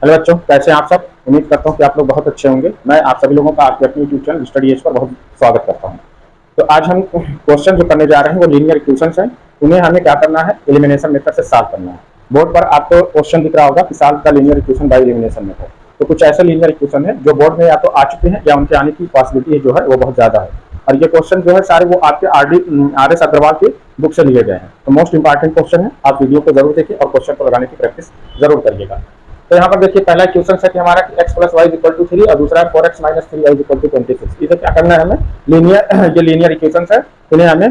Hello बच्चों, कैसे हैं आप सब। उम्मीद करता हूं कि आप लोग बहुत अच्छे होंगे। मैं आप सभी लोगों का आपके अपने YouTube channel study as per बहुत स्वागत करता हूं। तो आज हम क्वेश्चन जो करने जा रहे हैं वो लीनियर इक्वेशंस हैं। उन्हें हमें क्या करना है, एलिमिनेशन मेथड से सॉल्व करना है। बोर्ड पर आपको क्वेश्चन दिख रहा होगा कि solve the linear equation by elimination method. तो कुछ ऐसे लीनियर इक्वेशन है जो बोर्ड में या तो आ चुके हैं या उनके आने की पॉसिबिलिटी जो है वो बहुत ज्यादा है। और ये क्वेश्चन जो है सारे वो आपके आर एस अग्रवाल के बुक से लिए गए हैं। तो मोस्ट इंपॉर्टेंट क्वेश्चन है, आप वीडियो को जरूर देखिए और क्वेश्चन को लगाने की प्रैक्टिस जरूर करिएगा। तो यहाँ पर देखिए पहला क्वेश्चन है कि हमारा x plus Y equal to 3 और दूसरा है 4x minus 3y equal to 26। इसे क्या करना है हमें, लीनियर ये लीनियर इक्वेशंस है, इन्हें हमें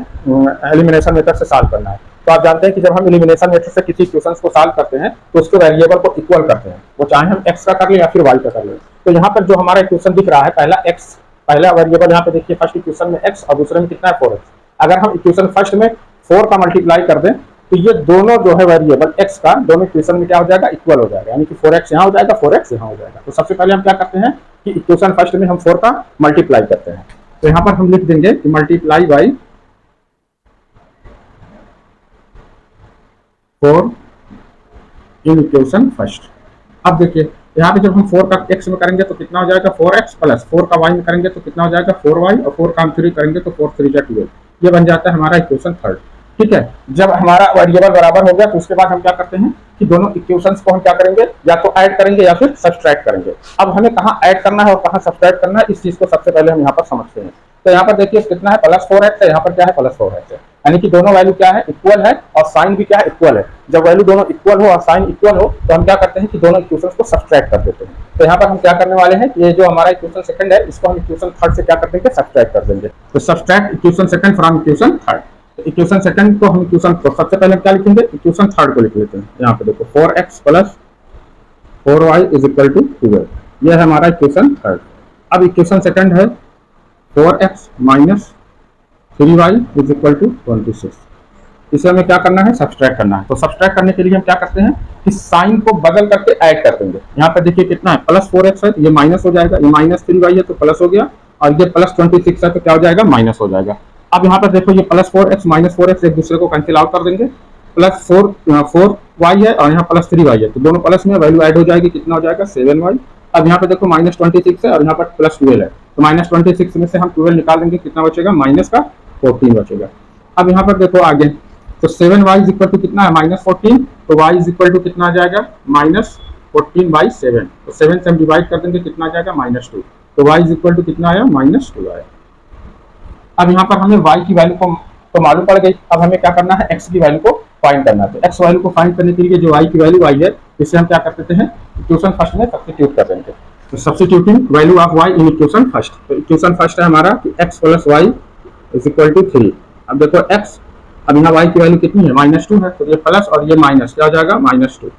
एलिमिनेशन मेथड से सॉल्व करना है। तो आप जानते हैं कि जब हम एलिमिनेशन मेथड से किसी इक्वेशंस को सॉल्व करते हैं तो उसके वेरिएबल को इक्वल करते हैं, वो चाहे हम x का कर ले या फिर y का कर ले। तो यहाँ पर जो हमारा इक्वेशन दिख रहा है पहला x, पहला वेरिएबल यहाँ पे देखिए फर्स्ट इक्वेशन में x और दूसरे में कितना है 4x। अगर हम इक्वेशन फर्स्ट में 4 का मल्टीप्लाई कर दें तो ये दोनों जो है वेरिएबल x का दोनों इक्वेशन में क्या हो जाएगा, इक्वल हो जाएगा। यानी कि 4x यहाँ हो जाएगा, 4x यहाँ हो जाएगा। तो सबसे पहले हम क्या करते हैं कि इक्वेशन फर्स्ट में हम 4 का मल्टीप्लाई करते हैं। तो यहाँ पर हम लिख देंगे कि multiply by 4 in equation first. अब देखिए यहाँ पे जब हम 4 का x में करेंगे तो कितना हो जाएगा 4x प्लस 4 का y में करेंगे तो कितना हो जाएगा 4y और 4 का हम 3 करेंगे तो 4 3 जा 12। ये बन जाता है हमारा इक्वेशन थर्ड। ठीक है, जब हमारा वेरिएबल बराबर हो गया तो उसके बाद हम क्या करते हैं कि दोनों इक्वेशंस को हम क्या करेंगे, या तो ऐड करेंगे या फिर सब्सट्रैक्ट करेंगे। अब हमें कहाँ ऐड करना है और कहाँ सब्सट्रैक्ट करना है, इस चीज को सबसे पहले हम यहाँ पर समझते हैं। तो यहाँ पर देखिए कितना है प्लस 4x है, यहाँ पर क्या है प्लस 4x है, यानी कि दोनों वैल्यू क्या है, इक्वल है और साइन भी क्या है, इक्वल है। जब वैल्यू दोनों इक्वल हो और साइन इक्वल हो तो हम क्या करते हैं कि दोनों इक्वेशंस को सब्सट्रैक्ट कर देते हैं। तो यहाँ पर हम क्या करने वाले हैं, ये जो हमारा इक्वेशन सेकंड है इसको हम इक्वेशन थर्ड से क्या कर देंगे, सब्सट्रैक्ट कर देंगे। तो subtract equation second from equation third. तो इक्वेशन सेकंड को हम इक्वेशन को सबसे पहले क्या लिखेंगे, इक्वेशन थर्ड को लिख लेते हैं। यहाँ पे देखो 4x plus 4y is equal to 12, यह है हमारा इक्वेशन थर्ड। अब इक्वेशन सेकंड है 4x minus 3y is equal to 26। इसे हमें क्या करना है, सब्सट्रैक्ट करना है। तो सब्सट्रैक्ट करने के लिए हम क्या करते हैं कि साइन को बदल करके ऐड कर देंगे। यहाँ पे देखिए कितना है प्लस 4x है तो ये माइनस हो जाएगा, ये माइनस 3y है तो प्लस हो गया, और ये प्लस 26 है तो क्या हो जाएगा, माइनस हो जाएगा। अब यहाँ पर देखो ये प्लस 4x माइनस 4x एक दूसरे को कैंसिल आउट कर देंगे। प्लस 4y है और यहाँ प्लस 3y है तो दोनों प्लस में वैल्यू ऐड हो जाएगी, कितना हो जाएगा 7y। अब यहाँ पे देखो माइनस 26 है और यहाँ पर प्लस 12 है तो माइनस 26 में से हम 12 निकाल देंगे, कितना बचेगा माइनस का 14 बचेगा। अब यहाँ पर देखो आगे तो 7y इज इक्वल टू कितना है माइनस 14, तो y इज इक्वल टू कितना आ जाएगा माइनस 14/7। तो 7 से हम डिवाइड कर देंगे, कितना आ जाएगा -2। तो y इज इक्वल टू कितना आया -2 आया। अब यहाँ पर हमें y की वैल्यू को तो मालूम पड़ गई, अब हमें क्या करना है x की वैल्यू को फाइंड करना है। तो x वैल्यू को फाइंड करने के लिए जो y की वैल्यू y है इसे हम क्या कर देते हैं, इक्वेशन फर्स्ट में सब्स्टिट्यूट कर देंगे। तो substituting value of y in equation first. तो इक्वेशन फर्स्ट है हमारा कि x plus y is equal to 3। अब देखो x, अब यहाँ y की वैल्यू कितनी है -2 है तो ये प्लस और ये माइनस क्या हो जाएगा -2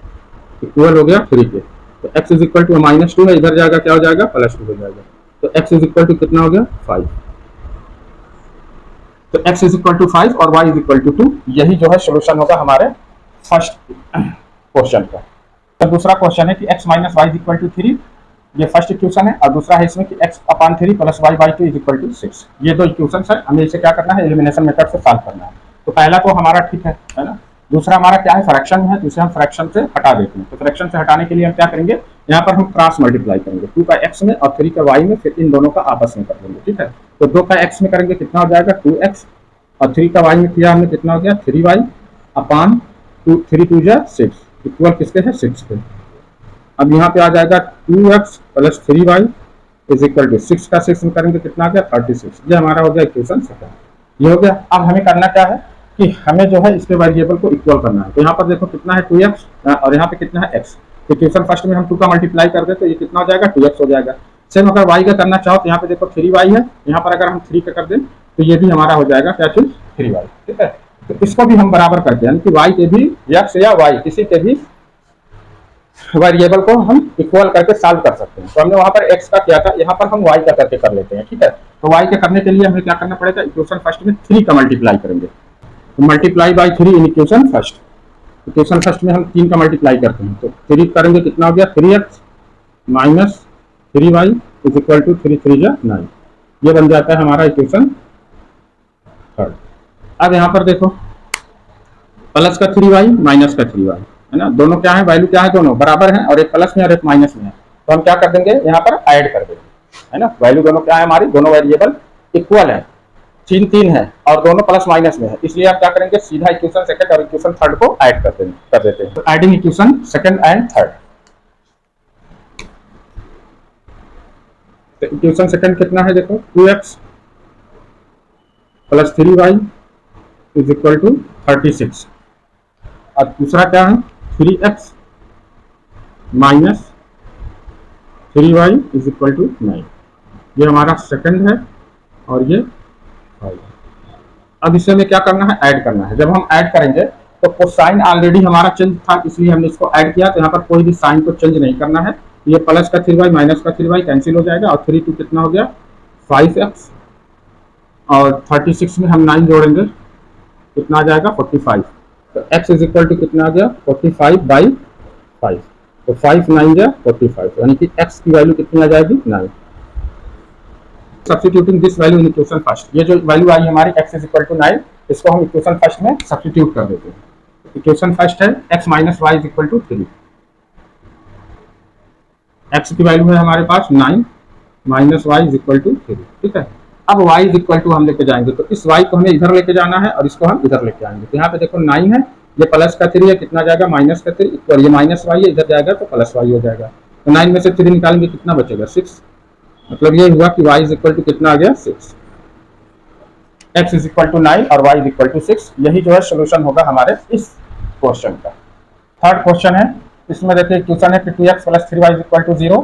इक्वल हो गया 3 के। तो x इज इक्वल टू -2 है, इधर जाएगा क्या हो जाएगा +2 हो जाएगा। तो x इज इक्वल टू कितना हो गया 5। तो x इज इक्वल टू 5 और y इज इक्वल टू 2। यही जो है सोल्यूशन होगा हमारे फर्स्ट क्वेश्चन का। तो दूसरा क्वेश्चन है कि x minus Y is equal to 3, ये फर्स्ट इक्वेशन है, और दूसरा है इसमें कि x अपॉन 3 प्लस y by 2 is equal to 6। ये दो इक्वेशन है, हमें इसे क्या करना है, एलिमिनेशन मेथड से सॉल्व करना है। तो पहला तो हमारा ठीक है ना। दूसरा हमारा क्या है, फ्रैक्शन है, तो इसे हम फ्रैक्शन से हटा देते हैं। तो फ्रैक्शन से हटाने के लिए हम क्या करेंगे, यहाँ पर हम क्रॉस मल्टीप्लाई करेंगे 2 का x में और 3 का y में, फिर इन दोनों का आपस में कर देंगे। ठीक है, तो 2 का x में करेंगे कितना हो जाएगा 2x, और 3 का y में किया हमने कितना हो गया 3y अपॉन 3 2 जा 6 इक्वल किसके है 6 के। अब यहाँ पे आ जाएगा 2x plus 3y is equal to 6 का 6 में करेंगे कितना आ गया 36। ये हमारा हो गया इक्वेशन सेकंड। ये हो गया। अब हमें करना क्या है कि हमें जो है इसके वेरिएबल को इक्वल करना है। तो यहाँ पर देखो कितना है 2x और यहाँ पे कितना है x। तो इक्वेशन फर्स्ट में हम 2 का मल्टीप्लाई कर दे तो ये कितना हो जाएगा 2x हो जाएगा। सेम अगर y का करना चाहो तो यहाँ पे देखो 3y है, यहाँ पर अगर हम 3 का कर दें तो ये भी हमारा हो जाएगा क्या चीज 3y। ठीक है, तो इसको भी हम बराबर करते हैं, यानी कि y के भी x या y किसी के भी वेरिएबल को हम इक्वल करके सॉल्व कर सकते हैं। तो हमने वहां पर x का किया था, यहाँ पर हम y का करके कर लेते हैं। ठीक है, तो y के करने के लिए हमें क्या करना पड़ेगा, इक्वेशन फर्स्ट में 3 का मल्टीप्लाई करेंगे। तो multiply by 3 in equation first. Equation first में हम 3 का मल्टीप्लाई करते हैं तो 3 करेंगे कितना हो गया 3x minus 3y is equal to 3 3 जा 9। ये बन जाता है हमारा इक्वेशन थर्ड। अब यहाँ पर देखो प्लस का 3y माइनस का 3y, है ना, दोनों क्या है, वैल्यू क्या है, दोनों बराबर है और एक प्लस में और एक माइनस में है, तो हम क्या कर देंगे यहाँ पर ऐड कर देंगे, है ना। वैल्यू दोनों क्या है हमारी, दोनों वेरिएबल इक्वल है, तीन तीन है और दोनों प्लस माइनस में है, इसलिए आप क्या करेंगे, सीधा इक्वेशन सेकंड और इक्वेशन थर्ड को ऐड कर देते हैं। Adding equation second and third, equation second कितना है, देखो 2x plus 3y is equal to 36, और दूसरा क्या है 3x minus 3y is equal to 9, ये हमारा सेकंड है और ये 5। अब इसे हमें क्या करना है, ऐड करना है। जब हम ऐड करेंगे तो कोसाइन ऑलरेडी हमारा चेंज था, इसलिए हमने इसको ऐड किया, तो यहाँ पर कोई भी साइन को चेंज नहीं करना है। ये प्लस का 3y माइनस का 3y कैंसिल हो जाएगा और 3 2 कितना हो गया 5x, और 36 में हम 9 जोड़ेंगे कितना आ जाएगा 45, तो x इज इक्वल टू कितना आ गया 45/5, तो 5 9 जा 45, यानी कि x की वैल्यू कितनी आ जाएगी 9। Substituting this value in equation first, ये जो वैल्यू आई हमारी x इज इक्वल टू 9, इसको हम इक्वेशन फर्स्ट में सब्स्टिट्यूट कर देते हैं। इक्वेशन फर्स्ट है x minus Y is equal to 3, x की वैल्यू है हमारे पास 9 minus Y is equal to 3, ठीक है। अब y इज इक्वल टू हम लेके जाएंगे, तो इस y को हमें इधर लेके जाना है और इसको हम इधर लेके आएंगे, तो यहाँ पे देखो 9 है, ये प्लस का 3 है, कितना जाएगा माइनस का 3, और ये माइनस वाई है, इधर जाएगा तो प्लस वाई हो जाएगा, तो 9 में से 3 निकालेंगे कितना बचेगा 6, मतलब ये हुआ कि y इज इक्वल टू कितना आ गया 6, x इज इक्वल टू 9 और y इज इक्वल टू 6, यही जो है सोल्यूशन होगा हमारे इस क्वेश्चन का। थर्ड क्वेश्चन है, इसमें देखिए क्वेश्चन है कि 2x plus 3y is equal to 0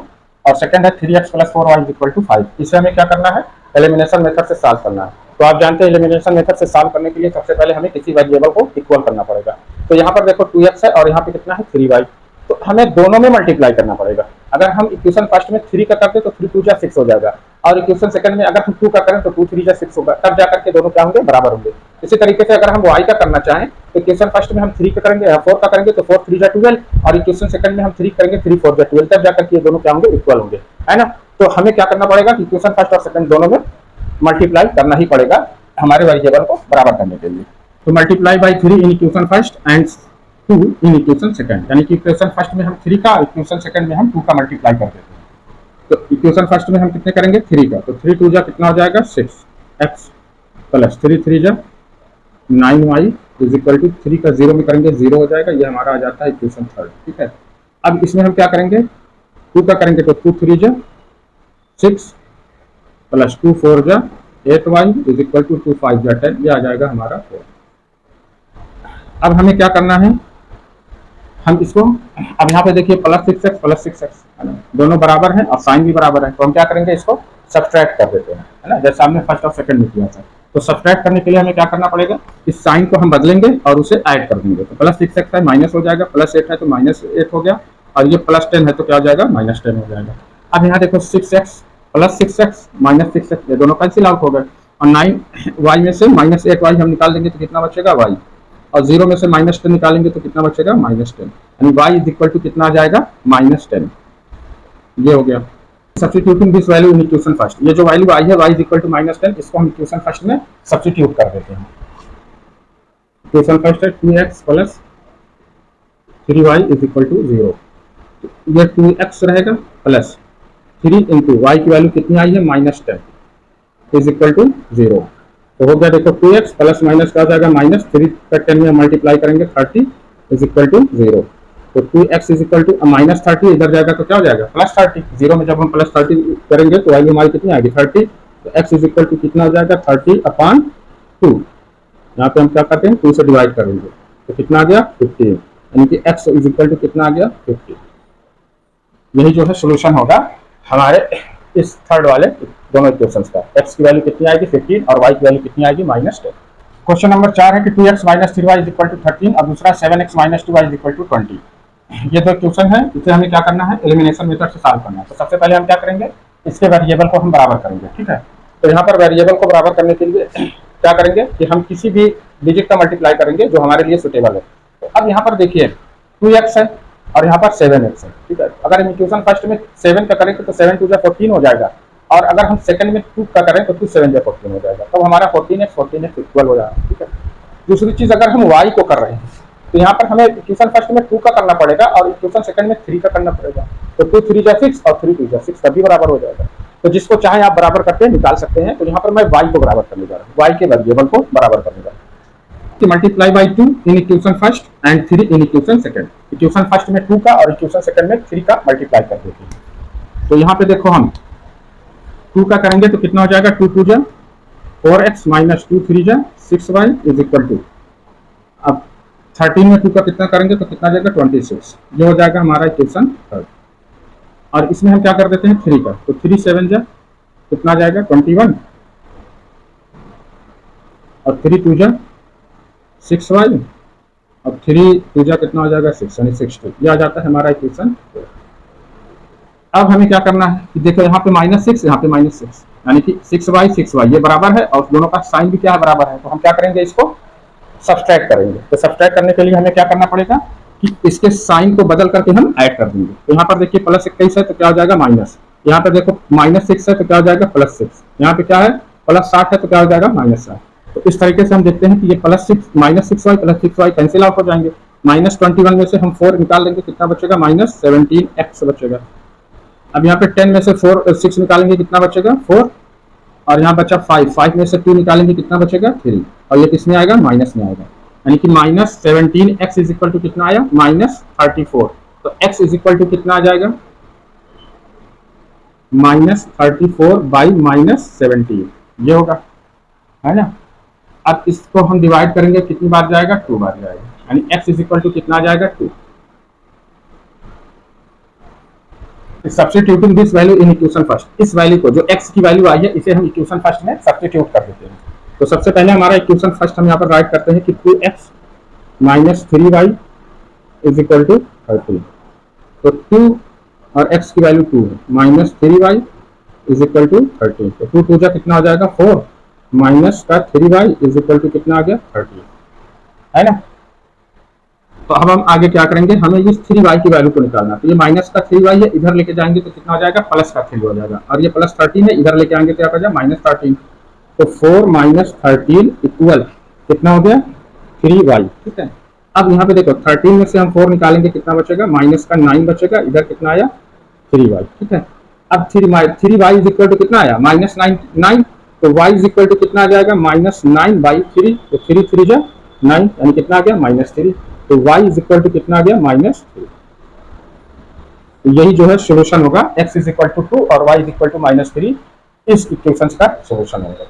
और सेकंड है 3x plus 4y is equal to 5। इसे हमें क्या करना है, एलिमिनेशन मेथड से सॉल्व करना है। तो आप जानते हैं एलिमिनेशन मेथड से सॉल्व करने के लिए सबसे पहले हमें किसी वेरिएबल को इक्वल करना पड़ेगा। तो यहाँ पर देखो 2x है और यहाँ पे कितना है 3y, तो हमें दोनों में मल्टीप्लाई करना पड़ेगा। अगर हम इक्वेशन फर्स्ट में 3 का करते तो 3 2 जा 6 हो जाएगा, और इक्वेशन सेकंड में अगर हम 2 का करें तो 2 3 जा 6 होगा, तब जाकर के दोनों क्या होंगे, बराबर होंगे। इसी तरीके से अगर हम y का करना चाहें तो इक्वेशन फर्स्ट में हम 3 का करेंगे 4 का करेंगे तो 4 3 जा 12, और इक्वेशन सेकंड में हम 3 करेंगे 3 4 जा 12, तब जाकर के ये दोनों क्या होंगे, इक्वल होंगे, है ना। तो हमें क्या करना पड़ेगा कि इक्वेशन फर्स्ट और सेकंड दोनों में मल्टीप्लाई करना ही पड़ेगा हमारे वेरिएबल को बराबर करने के लिए। तो multiply by 3 in equation first and 2 in equation second, यानी कि इक्वेशन फर्स्ट में हम 3 का, इक्वेशन सेकंड में हम 2 का मल्टीप्लाई कर देते हैं। तो इक्वेशन फर्स्ट में हम कितने करेंगे 3 का, तो 3 2 जा कितना हो जाएगा 6x प्लस 3 3 जा 9y इज इक्वल टू 3 का 0 में करेंगे 0 हो जाएगा, ये हमारा आ जाता है इक्वेशन थर्ड, ठीक है। अब इसमें हम क्या करेंगे 2 का करेंगे तो 2 3 जा 6 प्लस 2 4 जा 8y इज इक्वल टू 2 5 जा 10, ये आ जाएगा हमारा 4। अब हमें क्या करना है, हम इसको अब यहाँ पे देखिए प्लस 6x है ना, दोनों बराबर हैं और साइन भी बराबर है, तो हम क्या करेंगे इसको सब्सट्रैक्ट कर देते हैं, है ना, जैसे हमने फर्स्ट और सेकंड में किया था। तो सब्सट्रैक्ट करने के लिए हमें क्या करना पड़ेगा, इस साइन को हम बदलेंगे और उसे ऐड कर देंगे, तो प्लस 6x है माइनस हो जाएगा, प्लस 8 है तो माइनस 8 हो गया, और ये प्लस 10 है तो क्या हो जाएगा माइनस 10 हो जाएगा। अब यहाँ देखो 6x plus 6x minus 6x, ये दोनों कैंसिल आउट हो गए, और 9y में से माइनस 8y हम निकाल देंगे तो कितना बचेगा y, और 0 में से माइनस 10 निकालेंगे तो कितना बचेगा माइनस 10, यानी y इज इक्वल टू कितना आ जाएगा माइनस 10, ये हो गया। Substituting this value in equation first, ये जो वैल्यू आई है y is equal to minus 10, इसको हम इक्वेशन फर्स्ट में सब्स्टिट्यूट कर देते हैं। इक्वेशन फर्स्ट है 2x plus 3y is equal to 0, ये 2x रहेगा प्लस 3 इंटू वाई की वैल्यू कितनी आई है माइनस 10 इज इक्वल टू 0, तो हो गया देखो 2x प्लस माइनस का आ जाएगा माइनस 3 का 10 में मल्टीप्लाई करेंगे 30 इज इक्वल टू 0, तो 2x is equal to minus 30 इधर जाएगा तो क्या हो जाएगा प्लस 30, 0 में जब हम प्लस 30 करेंगे तो वैल्यू हमारी कितनी आएगी 30, तो x इज इक्वल टू कितना हो जाएगा 30/2, यहाँ पे हम क्या करते हैं 2 से डिवाइड करेंगे तो कितना आ गया 15, यानी कि x इज इक्वल टू कितना आ गया 50। यही जो है सोल्यूशन होगा हमारे इस थर्ड वाले दोनों इक्वेशंस का, x की वैल्यू कितनी आएगी 15 और y की वैल्यू कितनी आएगी माइनस 10। क्वेश्चन नंबर 4 है कि 2x minus 3y is equal to 13 और दूसरा 7x minus 2y is equal to 20। ये दो क्वेश्चन है, इसे हमें क्या करना है एलिमिनेशन मेथड से सॉल्व करना है। तो सबसे पहले हम क्या करेंगे, इसके वेरिएबल को हम बराबर करेंगे, ठीक है। तो यहाँ पर वेरिएबल को बराबर करने के लिए क्या करेंगे कि हम किसी भी डिजिट का मल्टीप्लाई करेंगे जो हमारे लिए सुटेबल है। तो अब यहाँ पर देखिए 2x है और यहाँ पर 7x है, ठीक है। अगर हम इक्वेशन फर्स्ट में 7 का करेंगे तो 7 2 14 हो जाएगा, और अगर हम सेकंड में 2 का करें तो 2 7 14 हो जाएगा, तब हमारा 14x इक्वल हो जाएगा, ठीक है। दूसरी चीज अगर हम y को कर रहे हैं तो यहाँ पर हमें इक्वेशन फर्स्ट में 2 का करना पड़ेगा और इक्वेशन सेकंड में 3 का करना पड़ेगा। तो 2 3 जा 6 और 3 2 जा 6 तभी बराबर हो जाएगा। तो जिसको चाहे आप बराबर करके निकाल सकते हैं। तो यहाँ पर मैं y को बराबर करने जा रहा हूँ, y के वेरिएबल को बराबर करने जा रहा हूँ। Multiply by 2 in equation first and 3 in equation second. Equation first में 2 का और इक्वेशन सेकंड में 3 का मल्टीप्लाई कर देते हैं। तो यहाँ पे देखो हम 2 का करेंगे तो कितना हो जाएगा, 2 2 जा 4x माइनस 2 3 जा 6y इज इक्वल टू, अब 13 में 2 का कितना करेंगे तो कितना जाएगा 26, ये हो जाएगा हमारा इक्वेशन थर्ड। और इसमें हम क्या कर देते हैं 3 का, तो 3 7 जा कितना जाएगा 21 और 3 2 जा 6y और 3 2 जा कितना हो जाएगा 6 यानी 62, यह आ जाता है हमारा इक्वेशन। अब हमें क्या करना है कि देखो यहाँ पे -6 यहाँ पे -6 यानी कि 6y ये बराबर है और दोनों का साइन भी क्या है बराबर है। तो हम क्या करेंगे इसको सब्सट्रैक्ट करेंगे। तो सब्सट्रैक्ट करने के लिए हमें क्या करना पड़ेगा कि इसके साइन को बदल करके हम ऐड कर देंगे। तो यहाँ पर देखिए +21 है तो क्या हो जाएगा माइनस, यहाँ पर देखो -6 है तो क्या हो जाएगा +6, यहाँ पे क्या है +60 है तो क्या हो जाएगा -60। तो इस तरीके से हम देखते हैं कि ये -6y कैंसिल आउट हो जाएंगे। -21 में से हम 4 निकाल लेंगे, कितना बचेगा -17x बचेगा। अब यहाँ पे 10 में से 6 निकालेंगे कितना बचेगा 4 और यहाँ बचा 5 में से 2 निकालेंगे कितना बचेगा 3 और ये किसमें आएगा माइनस में आएगा, यानी कि -17x इज इक्वल टू कितना आया -34। तो x इज इक्वल टू कितना आ जाएगा -34 बाई -17, ये होगा है ना। अब इसको हम डिवाइड करेंगे कितनी बार जाएगा 2 बार जाएगा, यानी x इज इक्वल टू कितना आ जाएगा 2। Substituting this value in equation first, इस वैल्यू को जो x की वैल्यू आई है इसे हम इक्वेशन फर्स्ट में सब्स्टिट्यूट कर देते हैं। तो सबसे पहले हमारा इक्वेशन फर्स्ट हम यहाँ पर राइट करते हैं कि 2x minus 3y is equal to 13। तो 2 और x की वैल्यू 2 है, -3y इज इक्वल टू 13। तो 2 2 जा कितना हो जाएगा 4 माइनस का 3y इज इक्वल टू कितना आ गया 13, है ना। तो अब हम आगे क्या करेंगे, हमें इस 3y की वैल्यू को निकालना। तो ये माइनस का 3y है, इधर लेके जाएंगे तो कितना हो जाएगा प्लस का 3 हो जाएगा, और ये +13 है, इधर लेके आएंगे तो क्या हो जाएगा -13। तो 4 माइनस 13 इक्वल कितना हो गया 3y, ठीक है। अब यहाँ पे देखो 13 में से हम 4 निकालेंगे कितना बचेगा माइनस का 9 बचेगा, इधर कितना आया 3y, ठीक है। अब 3y इज इक्वल टू कितना आया -9, तो y इज इक्वल टू कितना आ जाएगा -9/3। तो 3 3 जा 9 यानी कितना आ गया -3। तो y इज इक्वल टू कितना आ गया -3। तो यही जो है सोल्यूशन होगा, x इज इक्वल टू 2 और y इज इक्वल टू -3 इस इक्वेशन का सोल्यूशन होगा।